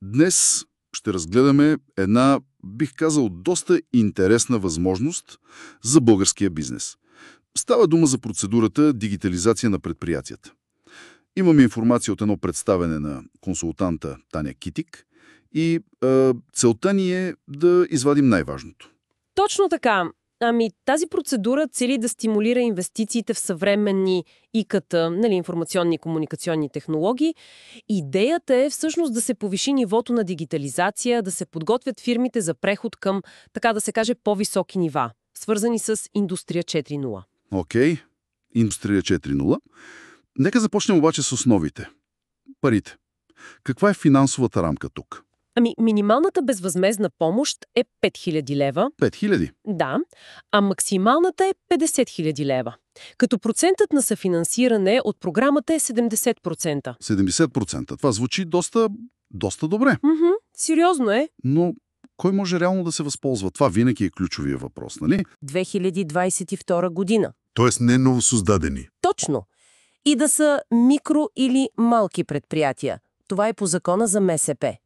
Днес ще разгледаме една, бих казал, доста интересна възможност за българския бизнес. Става дума за процедурата дигитализация на предприятията. Имаме информация от едно представене на консултанта Таня Китик и целта ни е да извадим най-важното. Точно така. Тази процедура цели да стимулира инвестициите в съвременни ИКТ, информационни и комуникационни технологии. Идеята е всъщност да се повиши нивото на дигитализация, да се подготвят фирмите за преход към, така да се каже, по-високи нива, свързани с Индустрия 4.0. Окей, Индустрия 4.0. Нека започнем обаче с основите. Парите. Каква е финансовата рамка тук? Минималната безвъзмездна помощ е 5000 лева. 5000? Да, а максималната е 50 000 лева. Като процентът на съфинансиране от програмата е 70%. 70%. Това звучи доста добре. Сериозно е. Но кой може реално да се възползва? Това винаги е ключовия въпрос, нали? 2022 година. Тоест не новосъздадени. Точно. И да са микро или малки предприятия. Това е по закона за МСП.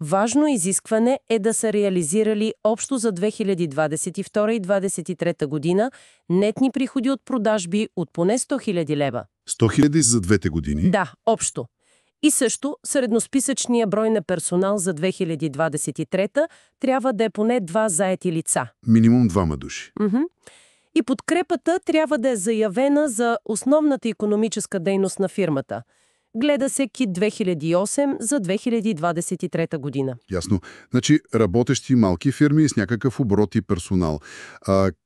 Важно изискване е да са реализирали общо за 2022 и 2023 година нетни приходи от продажби от поне 100 000 лева. 100 000 за двете години? Да, общо. И също средносписъчния брой на персонал за 2023 трябва да е поне 2 заети лица. Минимум 2 души. И подкрепата трябва да е заявена за основната икономическа дейност на фирмата. Гледа се КИТ 2008 за 2023 година. Ясно. Значи работещи малки фирми с някакъв оборот и персонал.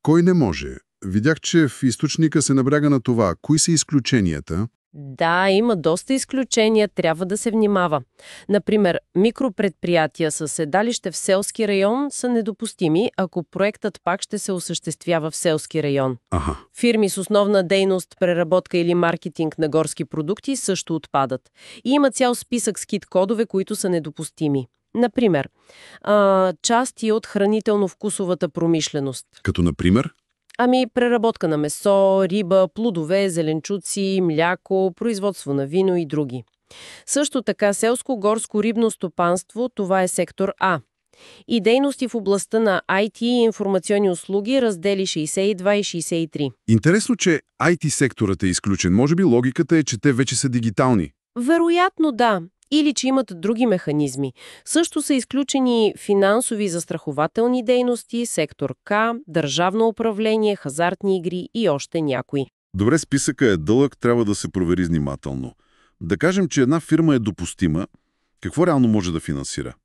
Кой не може? Видях, че в източника се набляга на това. Кои са изключенията? Да, има доста изключения, трябва да се внимава. Например, микропредприятия със седалище в селски район са недопустими, ако проектът пак ще се осъществява в селски район. Фирми с основна дейност, преработка или маркетинг на горски продукти също отпадат. И има цял списък с кит-кодове, които са недопустими. Например, части от хранително-вкусовата промишленост. Като например? Преработка на месо, риба, плодове, зеленчуци, мляко, производство на вино и други. Също така селско-горско рибно стопанство, това е сектор А. И дейности в областта на IT и информационни услуги, раздели 62 и 63. Интересно, че IT-секторът е изключен. Може би логиката е, че те вече са дигитални. Вероятно да. Или че имат други механизми. Също са изключени финансови и застрахователни дейности, сектор К, държавно управление, хазартни игри и още някои. Добре, списъка е дълъг, трябва да се провери внимателно. Да кажем, че една фирма е допустима. Какво реално може да финансира?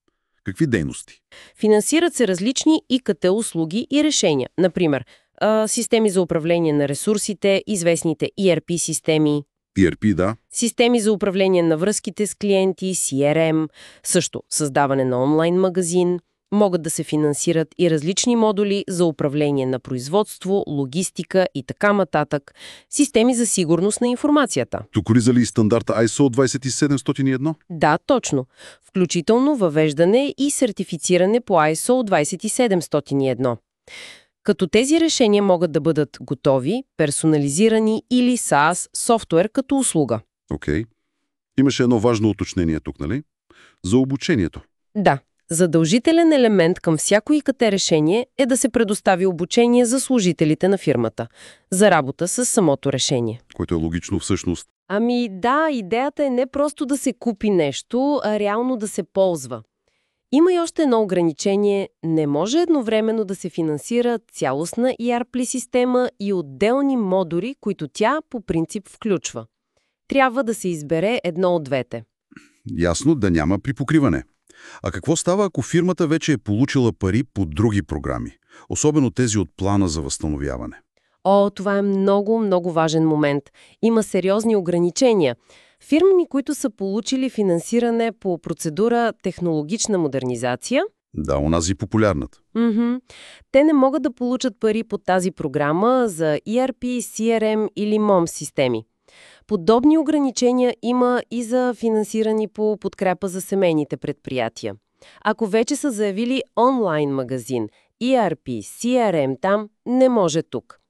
Какви дейности? Финансират се различни ИКТ услуги и решения. Например, системи за управление на ресурсите, известните ERP системи. ERP, да. Системи за управление на връзките с клиенти, CRM, също създаване на онлайн магазин. Могат да се финансират и различни модули за управление на производство, логистика и така нататък. Системи за сигурност на информацията. Тук влиза ли и стандарта ISO 27701? Да, точно. Включително въвеждане и сертифициране по ISO 27701. Като тези решения могат да бъдат готови, персонализирани или SaaS, софтуер като услуга. Окей. Имаше едно важно уточнение тук, нали? За обучението. Да. Задължителен елемент към всяко ИКТ решение е да се предостави обучение за служителите на фирмата, за работа с самото решение. Което е логично всъщност. Да, идеята е не просто да се купи нещо, а реално да се ползва. Има и още едно ограничение. Не може едновременно да се финансира цялостна ERP система и отделни модули, които тя по принцип включва. Трябва да се избере едно от двете. Ясно, да няма припокриване. А какво става, ако фирмата вече е получила пари по други програми? Особено тези от плана за възстановяване. Това е много, много важен момент. Има сериозни ограничения. Фирми, които са получили финансиране по процедура технологична модернизация. Да, онази популярната. Те не могат да получат пари по тази програма за ERP, CRM или MOM системи. Подобни ограничения има и за финансирани по подкрепа за семейните предприятия. Ако вече са заявили онлайн магазин, ERP, CRM там, не може тук.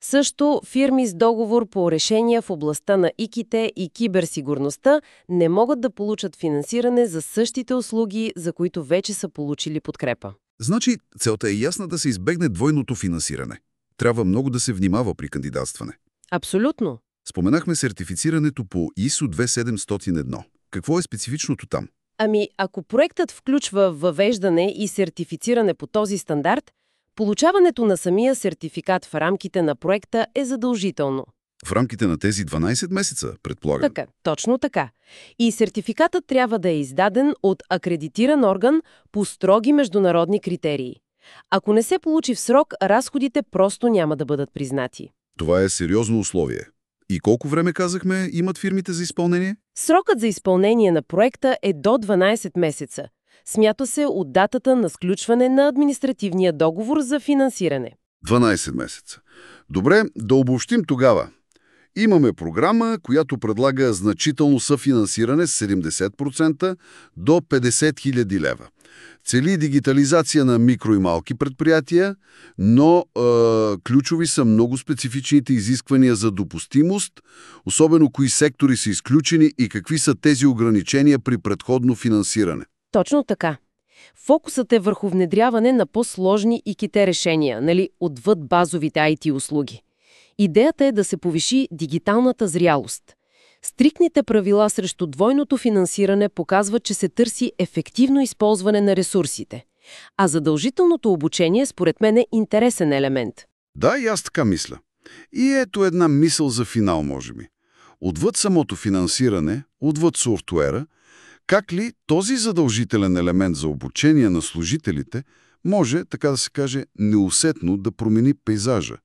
Също фирми с договор по решения в областта на ИКТ и киберсигурността не могат да получат финансиране за същите услуги, за които вече са получили подкрепа. Значи, целта е ясна да се избегне двойното финансиране. Трябва много да се внимава при кандидатстване. Абсолютно. Споменахме сертифицирането по ISO 2701. Какво е специфичното там? Ами, ако проектът включва въвеждане и сертифициране по този стандарт, получаването на самия сертификат в рамките на проекта е задължително. В рамките на тези 12 месеца, предполагам. Така, точно така. И сертификатът трябва да е издаден от акредитиран орган по строги международни критерии. Ако не се получи в срок, разходите просто няма да бъдат признати. Това е сериозно условие. И колко време, казахме, имат фирмите за изпълнение? Срокът за изпълнение на проекта е до 12 месеца. Смята се от датата на сключване на административния договор за финансиране. 12 месеца. Добре, да обобщим тогава. Имаме програма, която предлага значително съфинансиране с 70% до 50 000 лева. Цели дигитализация на микро и малки предприятия, но ключови са много специфичните изисквания за допустимост, особено кои сектори са изключени и какви са тези ограничения при предходно финансиране. Точно така. Фокусът е върху внедряване на по-сложни ИКТ решения, отвъд базовите IT услуги. Идеята е да се повиши дигиталната зрялост. Стриктните правила срещу двойното финансиране показват, че се търси ефективно използване на ресурсите. А задължителното обучение, според мен, е интересен елемент. Да, и аз така мисля. И ето една мисъл за финал, може би. Отвъд самото финансиране, отвъд софтуера, как ли този задължителен елемент за обучение на служителите може, така да се каже, неусетно да промени пейзажа?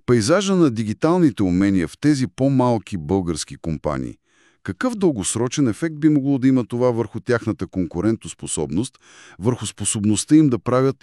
Пейзажа на дигиталните умения в тези по-малки български компании. Какъв дългосрочен ефект би могло да има това върху тяхната конкурентоспособност, върху способността им да правят